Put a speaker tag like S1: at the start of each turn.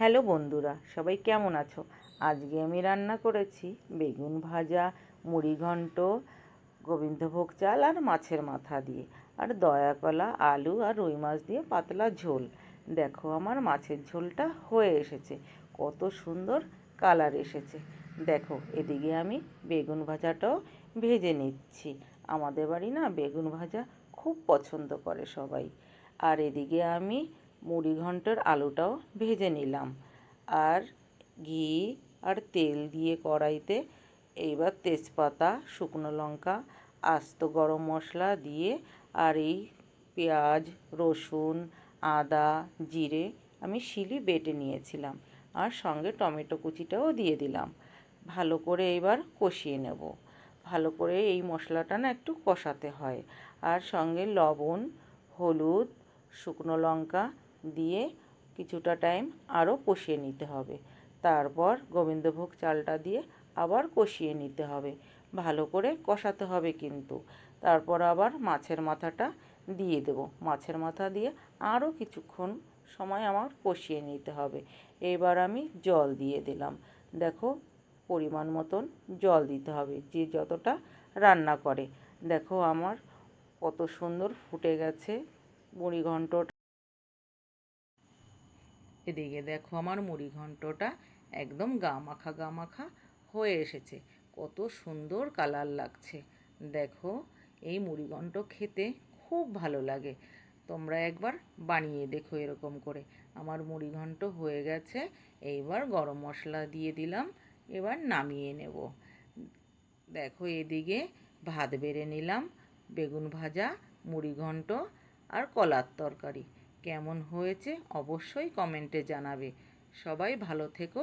S1: Hello বন্ধুরা, সবাই কেমন আছো? আজকে আমি রান্না করেছি বেগুন ভাজা, মুড়িঘণ্ট, গোবিন্দভোগ চাল আর মাছের মাথা দিয়ে, আর দয়াকলা, আলু আর রুই মাছ দিয়ে পাতলা ঝোল। দেখো আমার মাছের ঝোলটা হয়ে এসেছে, কত সুন্দর কালার এসেছে। দেখো এদিকে আমি বেগুন ভাজাটাও ভেজে নিচ্ছি। আমাদের বাড়ি না বেগুন ভাজা খুব পছন্দ করে সবাই। আর এদিকে আমি মুড়িঘণ্টের আলুটাও ভেজে নিলাম। আর ঘি আর তেল দিয়ে কড়াইতে এইবার তেজপাতা, শুকনো লঙ্কা, আস্ত গরম মশলা দিয়ে আর এই পেঁয়াজ, রসুন, আদা, জিরে আমি শিলে বেটে নিয়েছিলাম, আর সঙ্গে টমেটো কুচিটাও দিয়ে দিলাম। ভালো করে এবার কষিয়ে নেব। ভালো করে এই মশলাটা না একটু কষাতে হয়, আর সঙ্গে লবণ, হলুদ, শুকনো লঙ্কা দিয়ে কিছুটা টাইম আরও কষিয়ে নিতে হবে। তারপর গোবিন্দভোগ চালটা দিয়ে আবার কষিয়ে নিতে হবে, ভালো করে কষাতে হবে কিন্তু। তারপর আবার মাছের মাথাটা দিয়ে দেবো। মাছের মাথা দিয়ে আরও কিছুক্ষণ সময় আমার কষিয়ে নিতে হবে। এবার আমি জল দিয়ে দিলাম। দেখো পরিমাণ মতন জল দিতে হবে, যে যতটা রান্না করে। দেখো আমার কত সুন্দর ফুটে গেছে মুড়িঘণ্টটা। এদিকে দেখো আমার মুড়িঘণ্টটা একদম গা মাখা হয়ে এসেছে, কত সুন্দর কালার লাগছে। দেখো এই মুড়িঘণ্ট খেতে খুব ভালো লাগে, তোমরা একবার বানিয়ে দেখো এরকম করে। আমার মুড়িঘণ্ট হয়ে গেছে, এইবার গরম মশলা দিয়ে দিলাম, এবার নামিয়ে নেব। দেখো এদিকে ভাত বেড়ে নিলাম, বেগুন ভাজা, মুড়িঘণ্ট আর কলার তরকারি। কেমন হয়েছে অবশ্যই কমেন্টে জানাবে। সবাই ভালো থেকো।